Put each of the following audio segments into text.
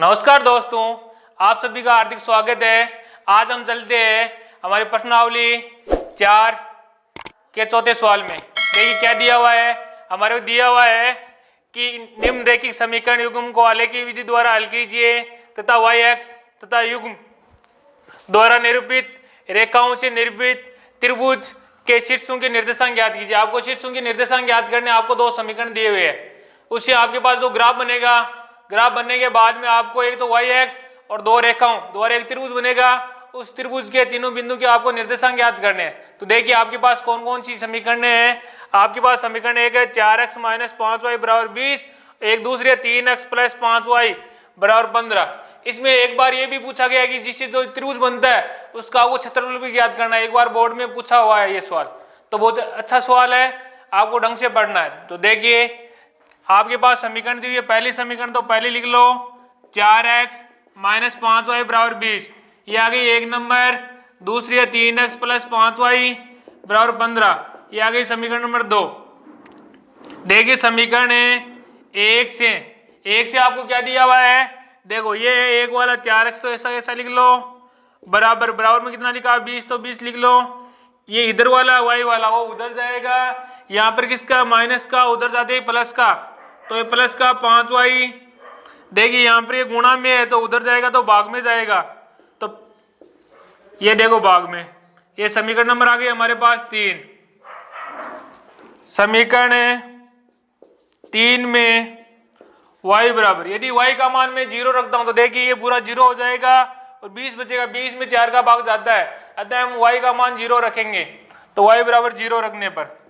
नमस्कार दोस्तों, आप सभी का हार्दिक स्वागत है। आज हम चलते हैं हमारी प्रश्नावली 4 के चौथे सवाल में। देखिए क्या दिया हुआ है, हमारे को दिया हुआ है कि निम्न रैखिक समीकरण युग्म को आलेखी विधि द्वारा हल कीजिए तथा y x तथा युग्म द्वारा निरूपित रेखाओं से निरूपित त्रिभुज के शीर्षों के निर्देशांक ज्ञात कीजिए। आपको शीर्षों के निर्देशांक ज्ञात करने आपको दो समीकरण दिए हुए हैं, उससे आपके पास जो ग्राफ बनेगा, ग्राफ बनने के बाद में आपको एक तो y x और दो रेखाओं द्वारा एक त्रिभुज बनेगा, उस त्रिभुज के तीनों बिंदु के आपको निर्देशांक ज्ञात करने हैं। तो देखिए आपके पास कौन कौन सी समीकरण है। आपके पास समीकरण एक है 4x - 5y बराबर 20, एक दूसरी है 3x + 5y बराबर 15। इसमें एक बार ये भी पूछा गया कि जिससे जो त्रिभुज बनता है उसका आपको क्षेत्रफल भी ज्ञात करना है। एक बार बोर्ड में पूछा हुआ है ये सवाल, तो बहुत अच्छा सवाल है, आपको ढंग से पढ़ना है। तो देखिए आपके पास समीकरण दी हुई है, पहली समीकरण तो पहले लिख लो 4x - 5y बराबर 20, ये आ गई एक नंबर। दूसरी है 3x + 5y बराबर 15, ये आ गई समीकरण नंबर 2। देखिए समीकरण है एक से आपको क्या दिया हुआ है, देखो ये एक वाला 4x तो ऐसा लिख लो, बराबर में कितना लिखा 20, तो 20 लिख लो। ये इधर वाला y वाला वो उधर जाएगा, यहाँ पर किसका माइनस का, उधर जाते ही प्लस का, तो ये प्लस का 5y। देखिए यहाँ पर ये गुणा में है तो उधर जाएगा तो भाग में जाएगा, तो ये देखो भाग में। ये समीकरण नंबर आ गई हमारे पास 3। समीकरण 3 में y बराबर, यदि y का मान मैं 0 रखता हूं तो देखिए ये पूरा 0 हो जाएगा और 20 बचेगा, 20 में 4 का भाग जाता है, अतः हम y का मान 0 रखेंगे। तो y बराबर 0 रखने पर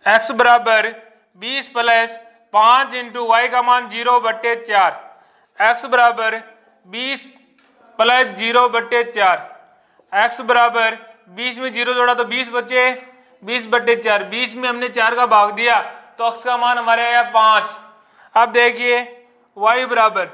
x बराबर 20 + 5 × y का मान 0/4, x बराबर 20 + 0/4, x बराबर 20 में 0 जोड़ा तो 20 बचे, 20/4, 20 में हमने 4 का भाग दिया तो x का मान हमारे आया 5। अब देखिए y बराबर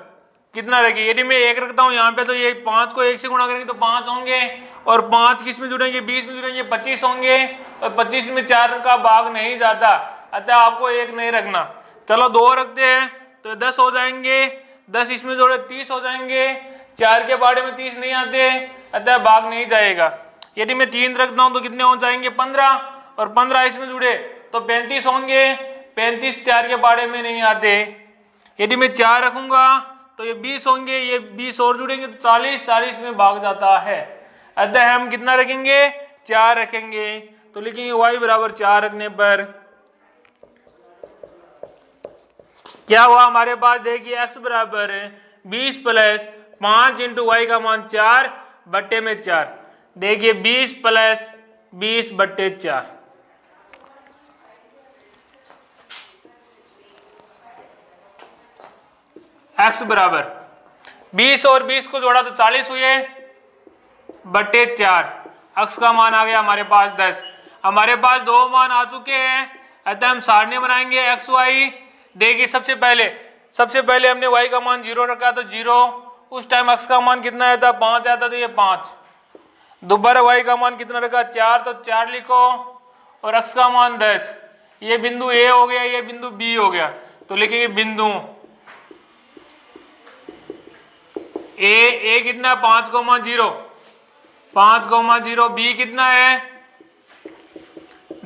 कितना रखिए, यदि मैं 1 रखता हूँ यहाँ पे तो ये 5 को 1 से गुणा करेंगे तो 5 होंगे, और 5 किस में जुड़ेंगे, 20 में जुड़ेंगे, 25 होंगे, और 25 में 4 का भाग नहीं जाता, अतः आपको 1 नहीं रखना। चलो 2 रखते हैं तो 10 हो जाएंगे, 10 इसमें जोड़े 30 हो जाएंगे, 4 के बारे में 30 नहीं आते, अतः भाग नहीं जाएगा। यदि मैं 3 रखता हूं तो कितने हो जाएंगे 15, और 15 इसमें जुड़े तो 35 होंगे, 35 4 के बारे में नहीं आते। यदि मैं 4 रखूंगा तो ये 20 होंगे, ये 20 और जुड़ेंगे तो 40, 40 में भाग जाता है, अतः हम कितना रखेंगे 4 रखेंगे। तो लिखेंगे y बराबर 4 रखने पर क्या हुआ हमारे पास, देखिए x बराबर 20 + 5 × y का मान 4/4, देखिए 20 + 20/4। x बराबर 20 और 20 को जोड़ा तो 40 हुए बटे 4, x का मान आ गया हमारे पास 10। हमारे पास दो मान आ चुके हैं, अतः हम सारणी बनाएंगे x y। देखिए सबसे पहले हमने y का मान 0 रखा तो 0, उस टाइम x का मान कितना आया था 5 आया था, तो ये 5। दोबारा y का मान कितना रखा 4, तो 4 लिखो, और x का मान 10। ये बिंदु a हो गया, ये बिंदु b हो गया, तो लिखेंगे बिंदु a कितना 5,0, 5,0, b कितना है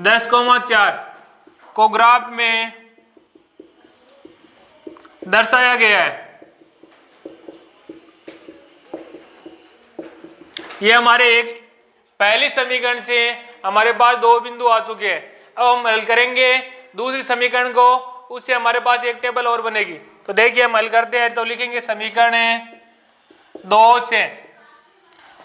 10,4 को ग्राफ में दर्शाया गया है। ये हमारे एक पहली समीकरण से हमारे पास दो बिंदु आ चुके हैं। अब हम हल करेंगे दूसरी समीकरण को, उससे हमारे पास एक टेबल और बनेगी। तो देखिए हम हल करते हैं, तो लिखेंगे समीकरण है 2 से,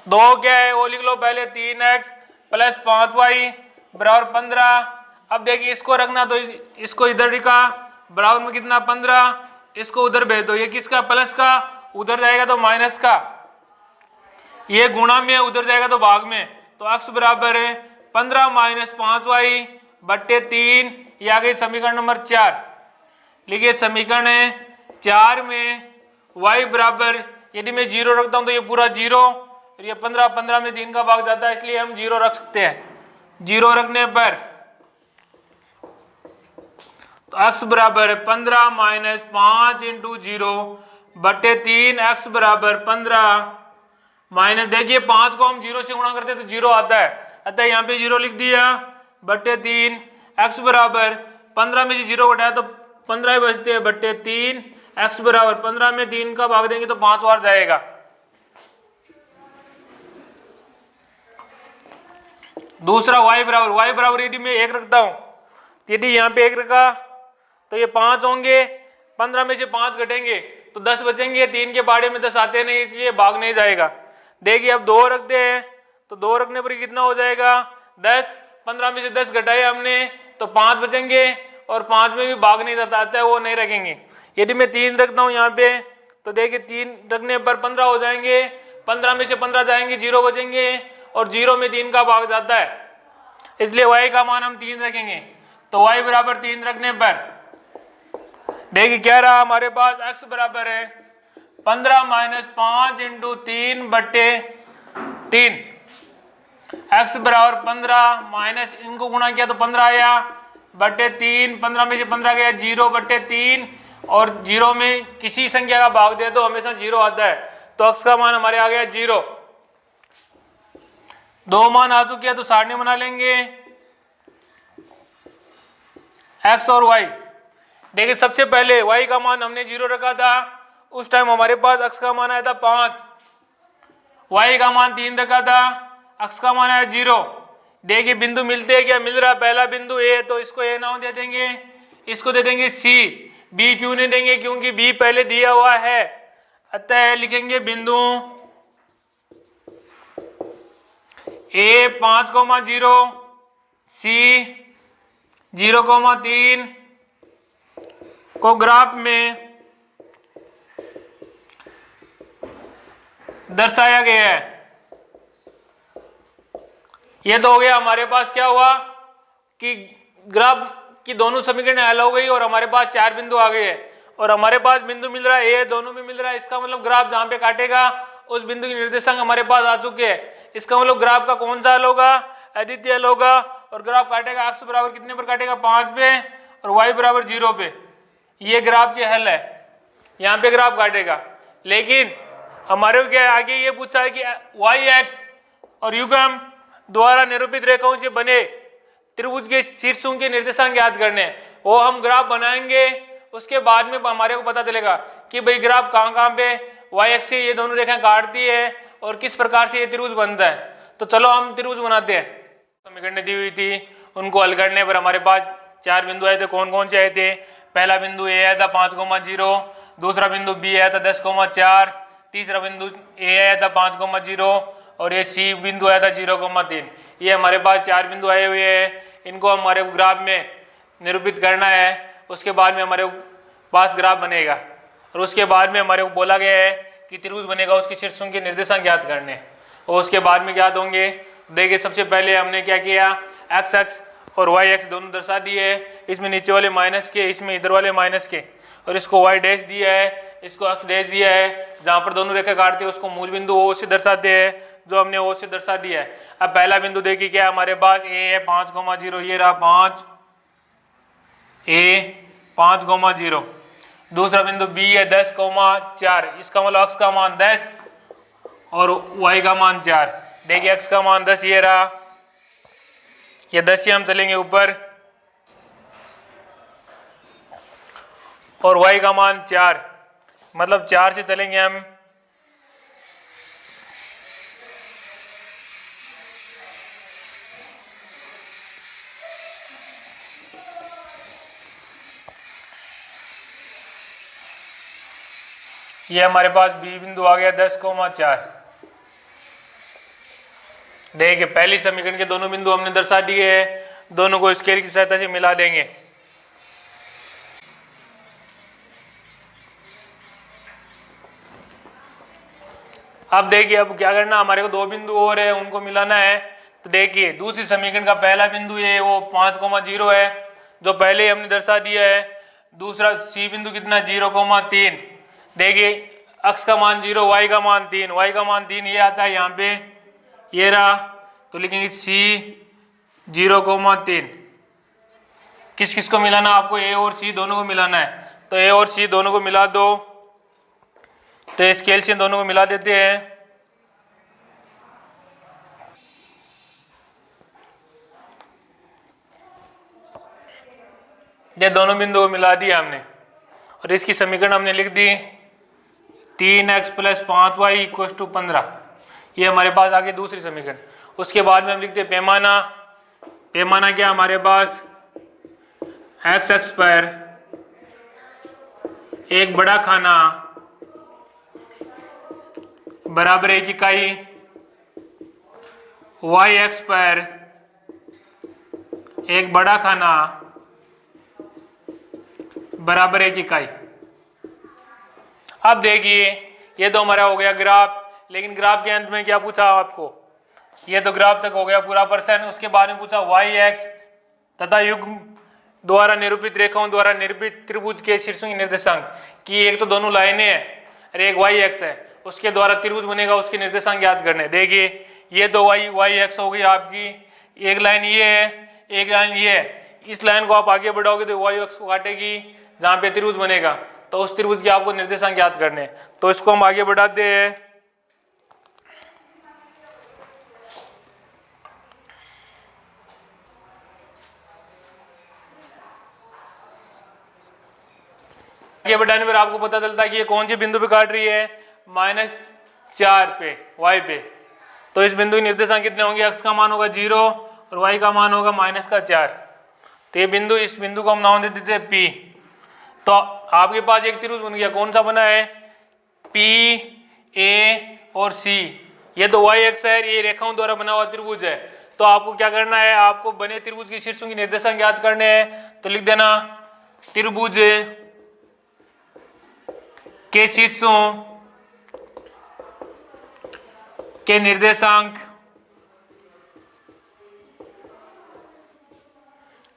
2 क्या है वो लिख लो पहले, 3x + 5y बराबर 15। अब देखिए इसको रखना तो इसको इधर लिखा, बराबर में कितना 15, इसको उधर भेज दो, ये किसका प्लस का, उधर जाएगा तो माइनस का, ये गुणा में उधर जाएगा तो भाग में, तो x बराबर 15 - 5y/3, ये आ गई समीकरण नंबर 4। लिखिए समीकरण 4 में y बराबर, यदि मैं 0 रखता हूं तो ये पूरा 0, और ये 15 में 3 का भाग जाता है, इसलिए हम 0 रख सकते हैं। 0 रखने पर तो x बराबर है 15 माइनस 5 इंटू 0 बटे 3, x बराबर 15 माइनस, देखिए 5 को हम 0 से गुणा करते हैं तो 0 आता है, अतः यहाँ पे 0 लिख दिया बटे 3, x बराबर 15 में से 0 घटाया तो 15 ही बचते हैं बटे 3, x बराबर 15 में 3 का भाग देंगे तो 5 बार जाएगा। दूसरा y बराबर यदि मैं 1 रखता हूं, यदि यहाँ पे 1 रखा तो ये 5 होंगे, 15 में से 5 घटेंगे तो 10 बचेंगे, 3 के बाड़े में 10 आते नहीं, इसलिए भाग नहीं जाएगा। देखिए अब 2 रखते हैं तो 2 रखने पर कितना हो जाएगा 10, 15 में से 10 घटाए हमने तो 5 बचेंगे और 5 में भी भाग नहीं जाता है, वो नहीं रखेंगे। यदि मैं 3 रखता हूँ यहाँ पे तो देखिए 3 रखने पर 15 हो जाएंगे, 15 में से 15 जाएंगे, 0 बचेंगे और 0 में 3 का भाग जाता है, इसलिए y का मान हम 3 रखेंगे। तो y बराबर 3 रखने पर देखिए क्या रहा हमारे पास, x बराबर है 15 माइनस 5 इंटू 3 बटे 3, x बराबर 15 माइनस इनको गुणा किया तो 15 आया बटे 3, 15 में से 15 गया 0 बटे 3 और 0 में किसी संख्या का भाग दे तो हमेशा 0 आता है, तो x का मान हमारे आ गया 0। 2 मान आ चुके हैं तो सारणी बना लेंगे x और y। देखिए सबसे पहले y का मान हमने 0 रखा था, उस टाइम हमारे पास x का मान आया था 5, y का मान 3 रखा था, x का मान आया 0। देखिए बिंदु मिलते हैं क्या, मिल रहा, पहला बिंदु a तो इसको a नाम दे देंगे, इसको दे देंगे c, b क्यों नहीं देंगे क्योंकि b पहले दिया हुआ है, अतः लिखेंगे बिंदु a 5,0 c 0,3 को ग्राफ में दर्शाया गया है। यह तो हो गया हमारे पास, क्या हुआ कि ग्राफ की दोनों समीकरण हल हो गई और हमारे पास 4 बिंदु आ गए हैं और हमारे पास बिंदु मिल रहा है, ए दोनों में मिल रहा है, इसका मतलब ग्राफ जहां पे काटेगा उस बिंदु के निर्देशांक हमारे पास आ चुके हैं। इसका मतलब ग्राफ का कौन सा हल होगा, अद्वितीय हल होगा और ग्राफ काटेगा x बराबर कितने पर काटेगा 5 पे और y बराबर 0 पे, ये ग्राफ के हल है, यहाँ पे ग्राफ काटेगा। लेकिन हमारे को क्या आगे ये पूछा है कि y x और युग्म द्वारा निरूपित रेखाओं से बने त्रिभुज के शीर्षों के निर्देशांक याद करने, वो हम ग्राफ बनाएंगे, उसके बाद में हमारे को पता चलेगा कि भाई ग्राफ कहाँ पे y x से ये दोनों रेखाएं काटती है और किस प्रकार से ये त्रिभुज बनता है। तो चलो हम त्रिभुज बनाते हैं। समीकरण दी हुई थी, उनको हल करने पर हमारे पास 4 बिंदु आए थे, कौन कौन से आए थे, पहला बिंदु a आया था 5,0, दूसरा बिंदु b आया था 10,4, तीसरा बिंदु a आया था 5,0 और ये c बिंदु आया था 0,3। ये हमारे पास 4 बिंदु आए हुए हैं, इनको हमारे ग्राफ में निरूपित करना है, उसके बाद में हमारे पास ग्राफ बनेगा और उसके बाद में हमारे को बोला गया है कि त्रिभुज बनेगा, उसके शीर्षों के निर्देशांक ज्ञात करने और उसके बाद में ज्ञात होंगे। देखिए सबसे पहले हमने क्या किया, एक्स एक्स और वाई एक्स दोनों दर्शा दिए, इसमें नीचे वाले माइनस के, इसमें इधर वाले माइनस के, और इसको वाई डैश दिया है, इसको एक्स डैश दिया है, जहाँ पर दोनों रेखा काटते हैं उसको मूल बिंदु ओ से दर्शाते हैं, जो हमने ओ से दर्शा दिया है। अब पहला बिंदु देखिए क्या हमारे पास ए है 5,0, ये रहा 5 ए 5,0। दूसरा बिंदु बी है 10,4, इसका मतलब एक्स का मान 10 और वाई का मान 4। देखिए एक्स का मान 10 ये रहा, ये 10 से हम चलेंगे ऊपर और वाई का मान 4, मतलब 4 से चलेंगे हम ये हमारे पास बी बिंदु आ गया 10,4। देखिए पहली समीकरण के दोनों बिंदु हमने दर्शा दिए हैं, दोनों को स्केल की सहायता से मिला देंगे। अब देखिए अब क्या करना, हमारे को 2 बिंदु और है उनको मिलाना है। तो देखिए दूसरी समीकरण का पहला बिंदु ये वो 5,0 है जो पहले ही हमने दर्शा दिया है। दूसरा सी बिंदु कितना 0,3। देखिए x का मान 0, y का मान 3, y का मान 3 ये आता है यहाँ पे, ये रहा, तो लिखेंगे c 0,3। किस किस को मिलाना, आपको ए और सी दोनों को मिलाना है। तो ए और सी दोनों को मिला दो, तो इस कैल्शियम दोनों को मिला देते हैं। ये दोनों बिंदु को मिला दिया हमने और इसकी समीकरण हमने लिख दी 3x + 5y = 15। ये हमारे पास आगे दूसरी समीकरण। उसके बाद में हम लिखते हैं पैमाना। पैमाना क्या हमारे पास, x अक्ष पर एक बड़ा खाना बराबर 1 इकाई, y अक्ष पर एक बड़ा खाना बराबर 1 इकाई। अब देखिए ये तो हमारा हो गया ग्राफ, लेकिन ग्राफ के अंत में क्या पूछा आपको, ये तो ग्राफ तक हो गया पूरा पर्सन। उसके बाद में पूछा y x तथा युग्म द्वारा निरूपित रेखाओं द्वारा निरूपित त्रिभुज के शीर्षों की निर्देशांक की। एक तो दोनों लाइनें हैं और एक y x है, उसके द्वारा त्रिभुज बनेगा, उसके निर्देशांक ज्ञात करने। देखिए ये दो y x हो गई आपकी, एक लाइन ये है, एक लाइन ये है। इस लाइन को आप आगे बढ़ाओगे तो y x को काटेगी जहाँ पे त्रिभुज बनेगा, तो उस त्रिभुज के आपको निर्देशांक ज्ञात करने। तो इसको हम आगे बढ़ाते हैं। आगे बढ़ाने पर आपको पता चलता है कि ये कौन सी बिंदु पे काट रही है, -4 पे, y पे। तो इस बिंदु के निर्देशांक कितने होंगे, x का मान होगा 0 और y का मान होगा -4। तो ये बिंदु, इस बिंदु को हम नाम दे देते हैं P। तो आपके पास एक त्रिभुज बन गया, कौन सा बना है, P, A और C। ये तो y अक्ष है, ये रेखाओं द्वारा बना हुआ त्रिभुज है। तो आपको क्या करना है, आपको बने त्रिभुज के शीर्षों की निर्देशांक ज्ञात करने हैं। तो लिख देना त्रिभुज के शीर्षों के निर्देशांक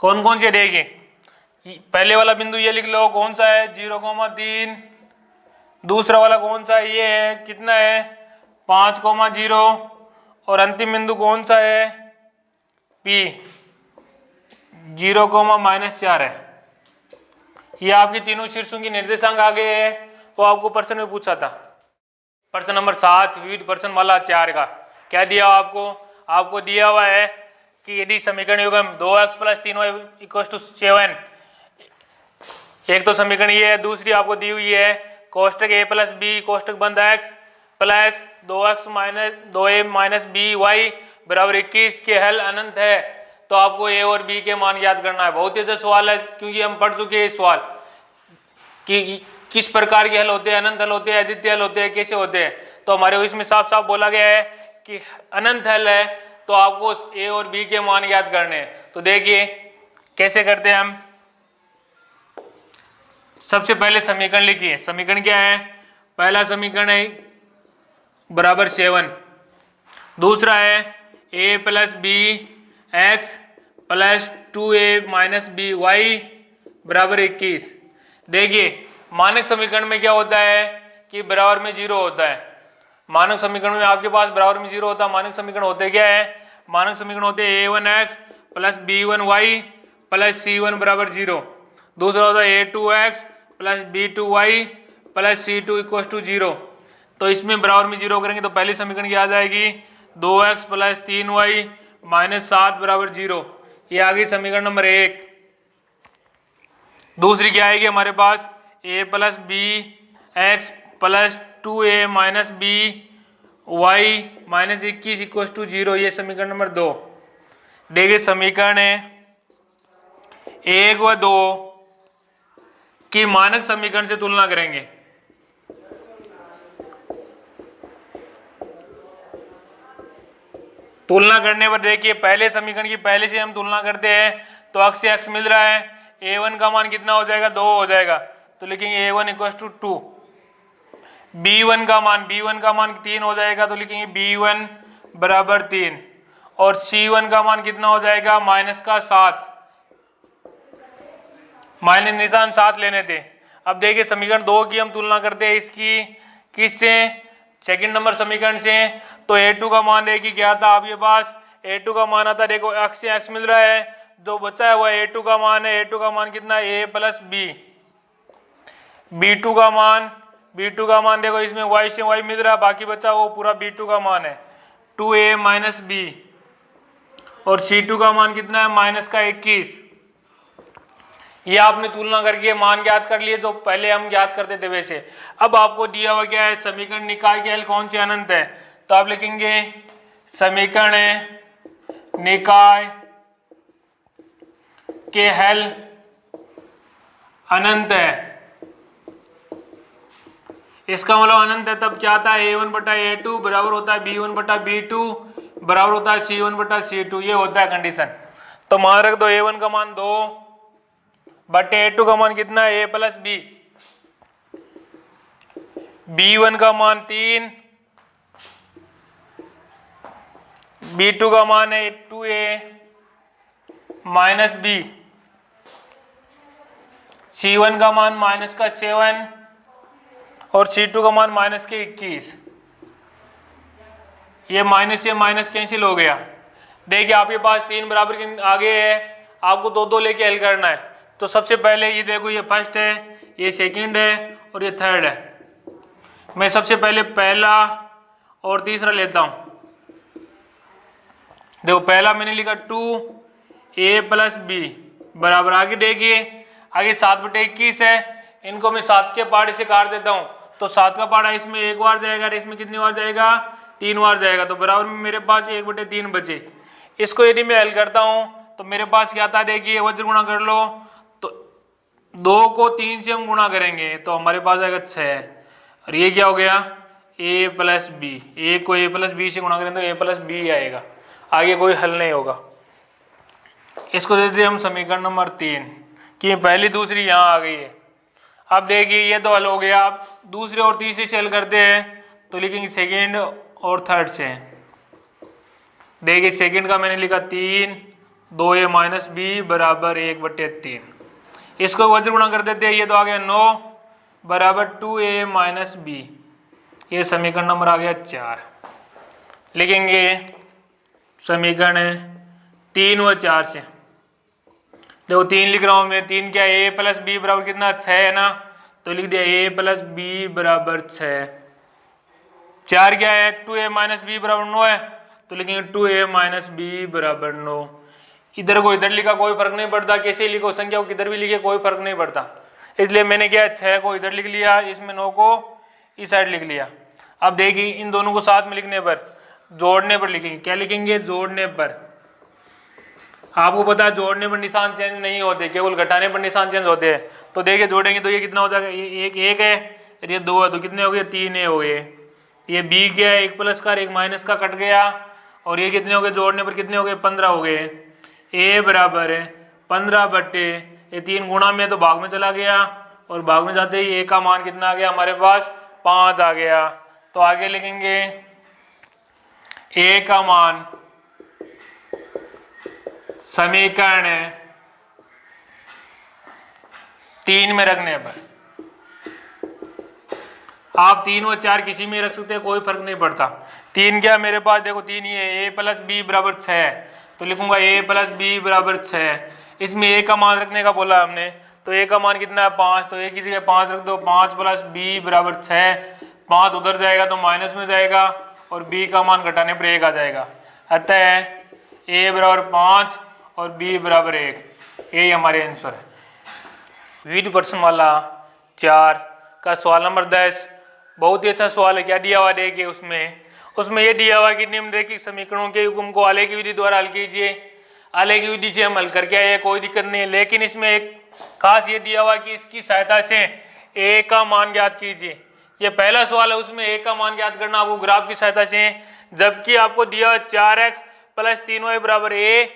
कौन कौन से देंगे। पहले वाला बिंदु ये लिख लो, कौन सा है, 0,3। दूसरा वाला कौन सा है, ये है, कितना है, 5,0। और अंतिम बिंदु कौन सा है, P, 0,-4 है। ये आपकी तीनों शीर्षों की निर्देशांक आ गए हैं। तो आपको प्रश्न में पूछा था, प्रश्न नंबर 7 विविध प्रश्न माला 4 का क्या दिया आपको दिया हुआ है कि यदि समीकरण युग्म 2x + 3y = 7, एक तो समीकरण ये है, दूसरी आपको दी हुई है कोष्टक a + b कोष्टक बंद x plus 2x - 2a - by बराबर 21 के हल अनंत है। तो आपको a और b के मान याद करना है। बहुत ही अच्छा सवाल है, क्योंकि हम पढ़ चुके हैं सवाल कि किस प्रकार के हल होते हैं, अनंत हल होते हैं, अद्वितीय हल होते हैं, कैसे होते हैं। तो हमारे इसमें साफ साफ बोला गया है कि अनंत हल है, तो आपको a और b के मान याद करने हैं। तो देखिए कैसे करते हैं हम। सबसे पहले समीकरण लिखिए। समीकरण क्या है, पहला समीकरण है बराबर 7, दूसरा है a + b x + 2a - by बराबर 21। देखिए मानक समीकरण में क्या होता है कि बराबर में 0 होता है। मानक समीकरण में आपके पास बराबर में 0 होता है। मानक समीकरण होते क्या है, मानक समीकरण होते हैं a1x + b1y + c1 बराबर 0। दूसरा होता है a2x + b2y + c2 = 0। तो इसमें बराबर में 0 करेंगे तो पहली समीकरण क्या आ जाएगी, 2x + 3y - 7 बराबर 0। ये आ गई समीकरण नंबर 1। दूसरी क्या आएगी हमारे पास, a + b x + 2a - b y - 21 = 0। ये समीकरण नंबर 2। देखिए समीकरण 1 व 2 की मानक समीकरण से तुलना करेंगे। तुलना करने पर देखिए पहले समीकरण की पहले से हम तुलना करते हैं तो अक्ष से अक्ष मिल रहा है। a1 का मान कितना हो जाएगा, 2 हो जाएगा। तो लिखेंगे a1 = 2। b1 का मान 3 हो जाएगा। तो लिखेंगे b1 बराबर 3। और c1 का मान कितना हो जाएगा, -7। माइनस निशान 7 लेने थे। अब देखिए समीकरण 2 की हम तुलना करते हैं इसकी किससे, सेकंड नंबर समीकरण से। तो a2 का मान देखिए क्या था आपके पास, a2 का मान आता, देखो x से x मिल रहा है, जो बचा है वो a2 का मान है। a2 का मान कितना है, a प्लस बी। b2 का मान देखो इसमें y से y मिल रहा है, बाकी बचा वो पूरा b2 का मान है 2a माइनस बी। और c2 का मान कितना है, माइनस का 21। ये आपने तुलना करके मान ज्ञात कर लिए जो पहले हम ज्ञात करते थे वैसे। अब आपको दिया हुआ क्या है, समीकरण निकाय के हल कौन से अनंत है, तो आप लिखेंगे समीकरण निकाय के हल अनंत है। इसका मतलब अनंत है तब क्या आता है, a1 बटा a2 बराबर होता है b1 बटा b2 बराबर होता है c1 बटा c2। ये होता है कंडीशन। तो मान रख दो a1 का मान 2 बटे a2 का मान कितना है, a प्लस बी। b1 का मान 3, b2 का मान है 2a माइनस बी, c1 का मान माइनस का 7 और c2 का मान माइनस के 21। ये माइनस कैंसिल हो गया। देखिए आपके पास 3 बराबर के आगे है, आपको दो दो लेके हल करना है। तो सबसे पहले ये देखो, ये फर्स्ट है, ये सेकंड है और ये थर्ड है। मैं सबसे पहले पहला और तीसरा लेता हूं। देखो पहला मैंने लिखा 2a प्लस बी बराबर, आगे देखिए आगे 7/21 है, इनको मैं 7 के पार्ट से काट देता हूं। तो 7 का पार्ट इसमें एक बार जाएगा और इसमें कितनी बार जाएगा, 3 बार जाएगा। तो बराबर में मेरे पास 1/3 बचे। इसको यदि मैं हल करता हूं तो मेरे पास क्या आता है, देखिए वज्र गुणा कर लो। तो 2 को 3 से हम गुणा करेंगे तो हमारे पास आएगा 6। और ये क्या हो गया, a प्लस बी। ए को a प्लस बी से गुणा करें तो a प्लस बी आएगा, आगे कोई हल नहीं होगा। इसको देते हम समीकरण नंबर 3 कि पहली दूसरी यहाँ आ गई है। अब देखिए ये तो हल हो गया। आप दूसरे और तीसरे से हल करते हैं तो लिखेंगे सेकेंड और थर्ड से। देखिए सेकेंड का मैंने लिखा 3, 2a माइनस बी बराबर 1/3। इसको वज्र गुणा कर देते हैं, ये तो आ गया 9 बराबर 2a माइनस बी। ये समीकरण नंबर आ गया 4। लिखेंगे समीकरण 3 व 4 से। देखो 3 लिख रहा हूं मैं, 3 क्या, a प्लस बी बराबर कितना, 6 है ना, तो लिख दिया a प्लस बी बराबर 6। 4 क्या है, 2a माइनस बी बराबर 9 है, तो लिखेंगे 2a माइनस बी बराबर 9। इधर को इधर लिखा कोई फर्क नहीं पड़ता, कैसे लिखो संख्या को किधर भी लिखे कोई फर्क नहीं पड़ता। इसलिए मैंने क्या 6 को इधर लिख लिया, इसमें 9 को इस साइड लिख लिया। अब देखिए इन दोनों को साथ में लिखने पर, जोड़ने पर लिखेंगे, क्या लिखेंगे, जोड़ने पर। आपको पता है जोड़ने पर निशान चेंज नहीं होते, केवल घटाने पर निशान चेंज होते हैं। तो देखिए जोड़ेंगे तो ये कितना हो जाएगा, ये एक है, ये 2 है, तो कितने हो गए, 3 हो गए। ये b क्या है, एक प्लस का एक माइनस का कट गया, और ये कितने हो गए, जोड़ने पर कितने हो गए, 15 हो गए। a बराबर है 15 बट्टे ये 3 गुणा में तो भाग में चला गया, और भाग में जाते ही a का मान कितना आ गया हमारे पास, 5 आ गया। तो आगे लिखेंगे a का मान समीकरण 3 में रखने पर, आप 3 व 4 किसी में रख सकते हैं, कोई फर्क नहीं पड़ता। 3 क्या मेरे पास, देखो 3 ये a प्लस बी बराबर 6, तो लिखूंगा a प्लस बी बराबर 6। इसमें a का मान रखने का बोला हमने, तो a का मान कितना है, 5, तो a की जगह 5 रख दो। 5 प्लस b बराबर 6, 5 उधर जाएगा तो माइनस में जाएगा, और b का मान घटाने पर 1 आ जाएगा। अतः a बराबर 5 और b बराबर 1, ये हमारे आंसर है। विधि प्रश्न वाला 4 का सवाल नंबर 10 बहुत ही अच्छा सवाल है। क्या दिया हुआ देखिए, उसमें ये दिया हुआ कि निम्नलिखित समीकरणों के युग्म को आलेख की विधि द्वारा हल कीजिए। आलेख की विधि से हम हल करके आए, कोई दिक्कत नहीं है, लेकिन इसमें एक खास ये दिया हुआ कि इसकी सहायता से a का मान ज्ञात कीजिए। ये पहला सवाल है, उसमें a का मान ज्ञात करना आपको ग्राफ की सहायता से, जबकि आपको दिया हुआ 4x प्लस 3y बराबर a,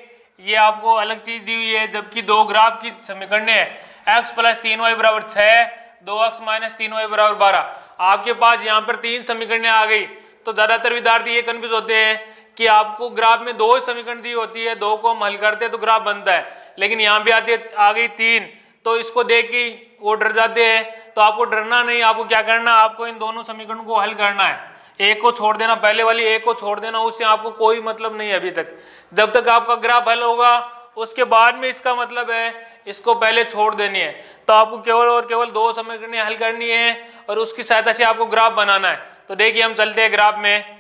ये आपको अलग चीज दी हुई है। जबकि दो ग्राफ की समीकरण है, x प्लस 3y बराबर 6, 2x माइनस 3y बराबर 12। आपके पास यहाँ पर 3 समीकरणें आ गई, तो ज्यादातर विद्यार्थी ये कंफ्यूज होते हैं कि आपको ग्राफ में 2 समीकरण दी होती है, 2 को हम हल करते हैं तो ग्राफ बनता है, लेकिन यहाँ पे आ गई 3, तो इसको देख के वो डर जाते हैं। तो आपको डरना नहीं, आपको क्या करना, आपको इन दोनों समीकरणों को हल करना है। एक को छोड़ देना, पहले वाली एक को छोड़ देना, उससे आपको कोई मतलब नहीं है अभी तक। जब तक आपका ग्राफ हल होगा उसके बाद में इसका मतलब है इसको पहले छोड़ देनी है। तो आपको केवल और केवल 2 समीकरणें हल करनी है और उसकी सहायता से आपको ग्राफ बनाना है। तो देखिए हम चलते हैं ग्राफ में।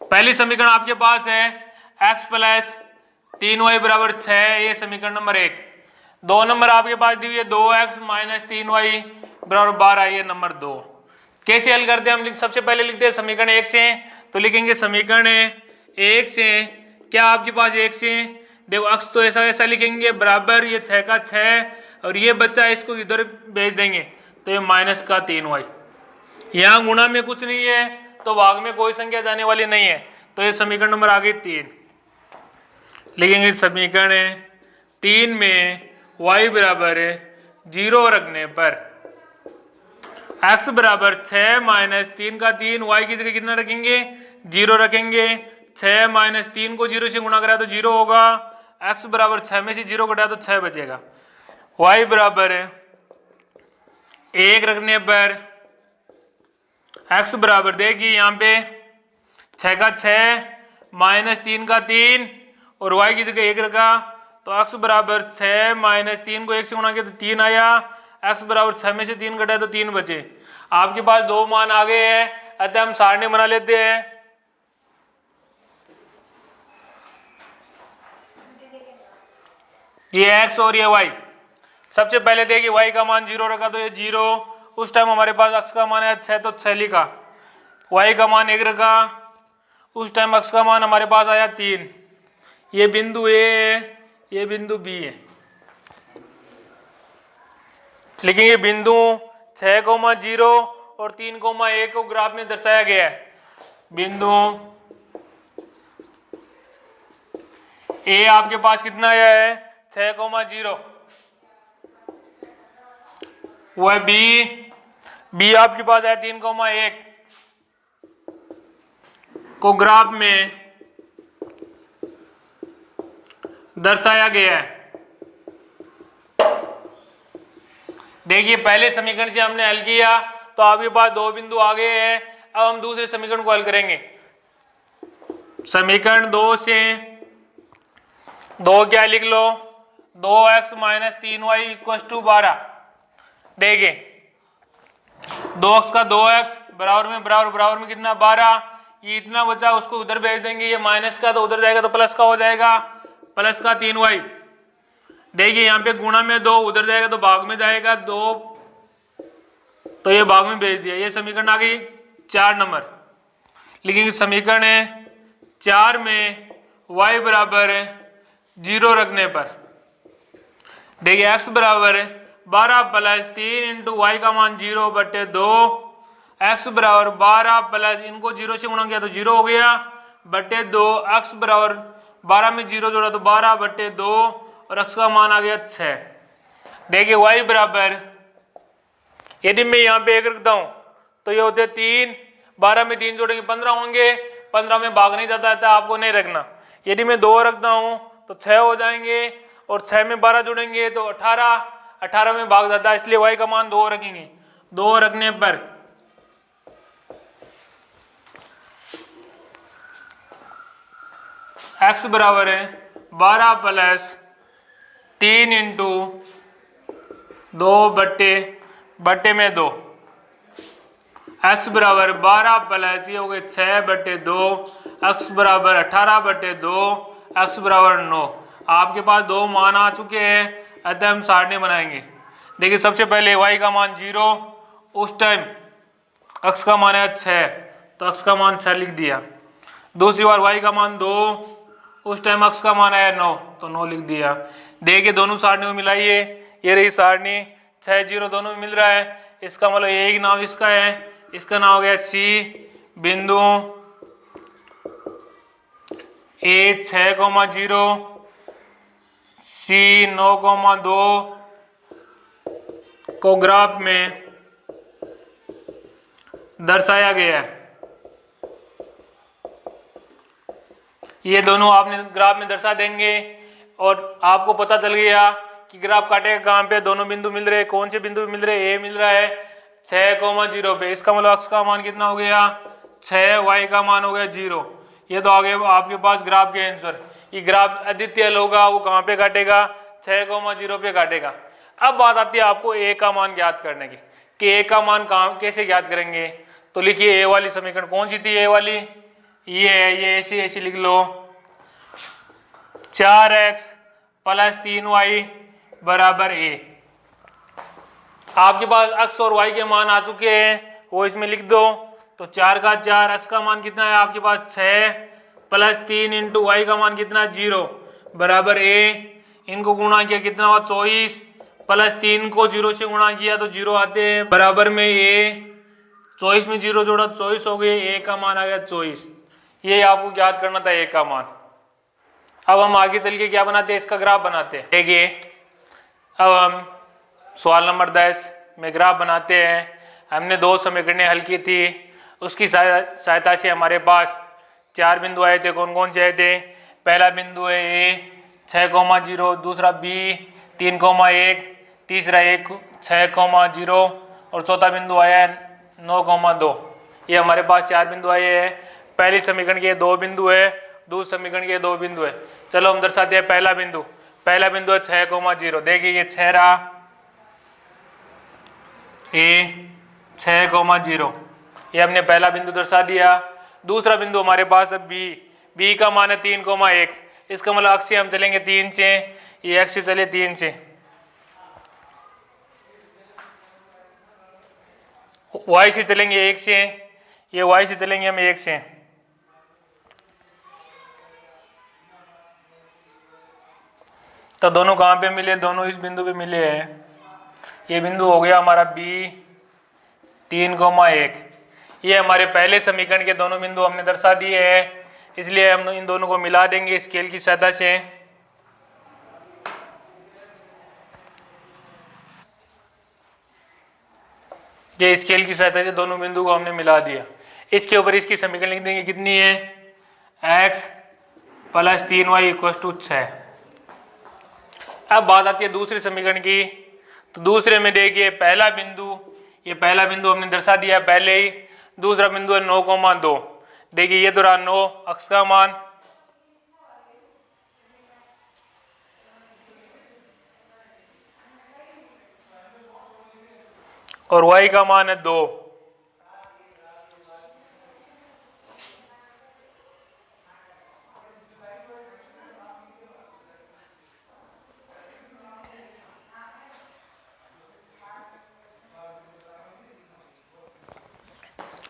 पहली समीकरण आपके पास है x प्लस 3y बराबर 6, ये समीकरण नंबर 1। 2 नंबर आपके पास दी हुई है 2x माइनस 3y बराबर 12, ये नंबर 2। कैसे हल करते हैं हम? सबसे पहले लिखते हैं समीकरण 1 से। तो लिखेंगे समीकरण 1 से, क्या आपके पास 1 से, देखो अक्स तो ऐसा ऐसा लिखेंगे बराबर, ये 6 का 6 और ये बच्चा इसको इधर भेज देंगे तो ये माइनस का 3y। यहाँ गुणा में कुछ नहीं है तो भाग में कोई संख्या जाने वाली नहीं है, तो ये समीकरण नंबर आ गई 3। लिखेंगे समीकरण 3 में y बराबर 0 रखने पर x बराबर 6 माइनस 3 का 3, y की जगह कितना रखेंगे 0 रखेंगे। 6 माइनस 3 को 0 से गुणा करा तो 0 होगा, x बराबर 6 में से 0 घटा तो 6 बचेगा। y बराबर 1 रखने पर x बराबर, देखिए यहाँ पे 6 का 6 माइनस 3 का 3 और y की जगह 1 रखा तो x बराबर 6 माइनस 3 को 1 से गुणा किया तो 3 आया, x बराबर 6 में से 3 घटाया तो 3 बचे। आपके पास 2 मान आ गए हैं, अतः हम सारणी बना लेते हैं। ये x और ये y। सबसे पहले देखिए y का मान 0 रखा तो ये 0, उस टाइम हमारे पास x का मान है 6 तो 6 लिखा। y का मान 1 रखा, उस टाइम x का मान हमारे पास आया 3। ये बिंदु A है, ये बिंदु B है। लेकिन ये बिंदु 6,0 और 3,1 को ग्राफ में दर्शाया गया है। बिंदु A आपके पास कितना आया है 6,0, वह B आपके पास है 3,1 को ग्राफ में दर्शाया गया है। देखिए पहले समीकरण से हमने हल किया तो आपके पास 2 बिंदु आ गए हैं। अब हम दूसरे समीकरण को हल करेंगे। समीकरण 2 से 2 क्या लिख लो, 2x minus 3y equal to 12। देखिए 2x का 2x बराबर में कितना 12, ये इतना बचा उसको उधर भेज देंगे, ये माइनस का तो उधर जाएगा तो प्लस का हो जाएगा, प्लस का 3y। देखिए यहाँ पे गुणा में 2 उधर जाएगा तो भाग में जाएगा 2, तो ये भाग में भेज दिया। ये समीकरण आ गई 4 नंबर। लिखेंगे समीकरण 4 में y बराबर 0 रखने पर, देखिए x बराबर 12 प्लस 3 इंटू वाई का मान 0 बटे 2, x बराबर 12 प्लस इनको 0 से गुणा किया तो 0 हो गया बटे 2, x बराबर 12 में 0 जोड़ा तो 12 बटे 2 और x का मान आ गया 6। देखिए y बराबर, यदि मैं यहाँ पे 1 रखता हूँ तो ये होते 3, 12 में 3 जोड़ेंगे 15 होंगे, 15 में भाग नहीं जाता था, आपको नहीं रखना। यदि मैं 2 रखता हूँ तो 6 हो जाएंगे और 6 में 12 जोड़ेंगे तो 18, 18 में भाग जाता है, इसलिए y का मान 2 रखेंगे। 2 रखने पर x बराबर है 12 प्लस 3 इंटू 2 बट्टे में 2, x बराबर 12 प्लस ये हो गए 6 बटे 2, x बराबर 18 बटे 2, x बराबर 9। आपके पास 2 मान आ चुके हैं, अतः हम सारणी बनाएंगे। देखिए सबसे पहले y का मान 0, उस टाइम x का मान है 6 तो x का मान 6 लिख दिया। दूसरी बार y का मान 2, उस टाइम x का मान आया 9 तो 9 लिख दिया। देखिए दोनों सारणी में मिलाइए, ये रही सारणी, 6 0 दोनों में मिल रहा है, इसका मतलब एक नाम इसका है, इसका नाम हो गया C। बिंदु A 6,0, C 9,2 को ग्राफ में दर्शाया गया है। ये दोनों आपने ग्राफ में दर्शा देंगे और आपको पता चल गया कि ग्राफ काटेगा कहाँ पे, दोनों बिंदु मिल रहे हैं। कौन से बिंदु मिल रहे हैं? A मिल रहा है 6,0 पे, इसका मतलब x का मान कितना हो गया 6, y का मान हो गया 0। ये तो आ गया आपके पास ग्राफ के आंसर। ये ग्राफ आदित्य होगा वो कहाँ पे काटेगा, 6,0 पे काटेगा। अब बात आती है आपको ए का मान ज्ञात करने की कि ए का मान कहाँ कैसे ज्ञात करेंगे। तो लिखिए ए वाली समीकरण कौन सी थी, ए वाली ये है, ये ऐसी ऐसी लिख लो 4x + 3y बराबर ए। आपके पास x और y के मान आ चुके हैं वो इसमें लिख दो। तो 4 का 4, x का मान कितना है आपके पास 6 + 3 × y का मान कितना 0 बराबर ए। इनको गुणा किया कितना हुआ 24 + 3 को 0 से गुणा किया तो 0 आते हैं बराबर में ए। 24 में 0 जोड़ा 24 हो गए, ए का मान आ गया 24। ये आपको ज्ञात करना था ए का मान। अब हम आगे चल के क्या बनाते हैं, इसका ग्राफ बनाते हैं। देखिए अब हम सवाल नंबर 10 में ग्राफ बनाते हैं। हमने 2 समीकरणें हल की थी, उसकी सहायता से हमारे पास 4 बिंदु आए थे। कौन कौन से आए थे, पहला बिंदु है ए 6,0, दूसरा बी 3,1, तीसरा 6,0 और चौथा बिंदु आया है 9,2। ये हमारे पास 4 बिंदु आए हैं। पहली समीकरण के 2 बिंदु है, दूसरे समीकरण के 2 बिंदु है। चलो हम दर्शाते हैं पहला बिंदु है 6,0। देखिए ये 6 रहा, ए 6,0, ये हमने पहला बिंदु दर्शा दिया। दूसरा बिंदु हमारे पास है बी का मान है 3,1। इसका मतलब अक्ष से हम चलेंगे 3 से, ये अक्ष से चले 3 से, y से चलेंगे 1 से, ये y से चलेंगे हम 1 से। तो दोनों कहाँ पे मिले, दोनों इस बिंदु पे मिले हैं। ये बिंदु हो गया हमारा b 3,1। ये हमारे पहले समीकरण के दोनों बिंदु हमने दर्शा दिए हैं, इसलिए हम इन दोनों को मिला देंगे स्केल की सहायता से। ये स्केल की सहायता से दोनों बिंदु को हमने मिला दिया। इसके ऊपर इसकी समीकरण लिख देंगे, कितनी है x + 3y = 6। अब बात आती है दूसरे समीकरण की। तो दूसरे में देखिए पहला बिंदु, ये पहला बिंदु हमने दर्शा दिया पहले ही। दूसरा बिंदु है 9,2। देखिए ये तो रहा 9 अक्ष का मान, और y का मान है 2।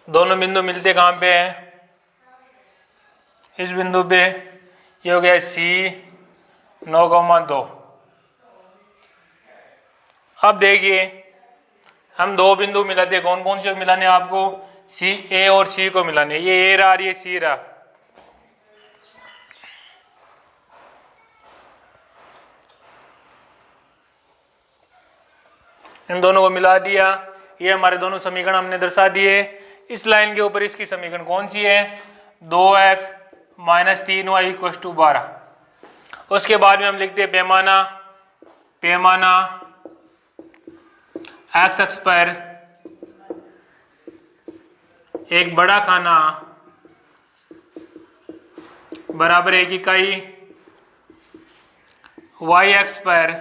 दोनों बिंदु मिलते कहाँ पे हैं, इस बिंदु पे। ये हो गया C 9,2। अब देखिए हम 2 बिंदु मिलाते, कौन कौन से मिलाने आपको, A और C को मिलाने। ये A रहा और ये C रहा। इन दोनों को मिला दिया, ये हमारे दोनों समीकरण हमने दर्शा दिए। इस लाइन के ऊपर इसकी समीकरण कौन सी है, 2x - 3y = 12। उसके बाद में हम लिखते हैं पैमाना x अक्ष पर एक बड़ा खाना बराबर 1 इकाई, y अक्ष पर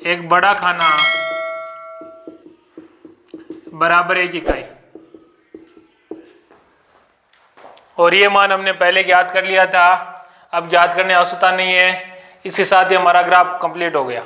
एक बड़ा खाना बराबर 1 इकाई। और ये मान हमने पहले ज्ञात कर लिया था, अब ज्ञात करने आवश्यकता नहीं है। इसके साथ ही हमारा ग्राफ कंप्लीट हो गया।